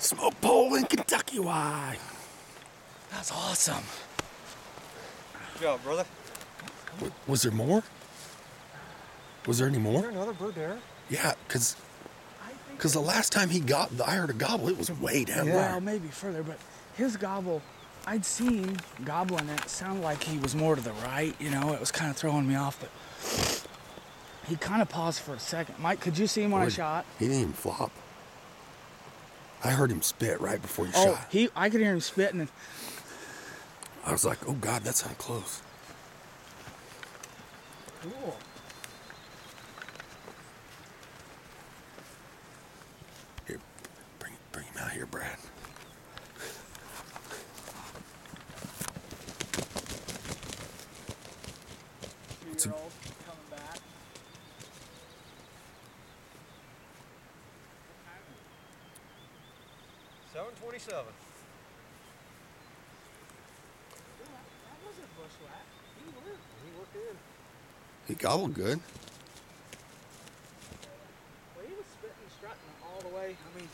Smoke pole in Kentucky, why? That's awesome. Good job, brother. Was there more? Was there any Is more? there another bird there? Yeah, because the last time I heard a gobble, it was way down there. Well, maybe further, but his gobble, I'd seen gobbling and it sounded like he was more to the right, you know, it was kind of throwing me off, but he kind of paused for a second. Mike, could you see him when I shot? He didn't even flop. I heard him spit right before you Oh, shot. I could hear him spitting. And I was like, oh God, that sounded close. cool. Here, bring him out here, Brad. Two-year-old coming back. 727. That wasn't bushwhack. He worked in. He gobbled good. Well, he was spitting, strutting all the way. I mean,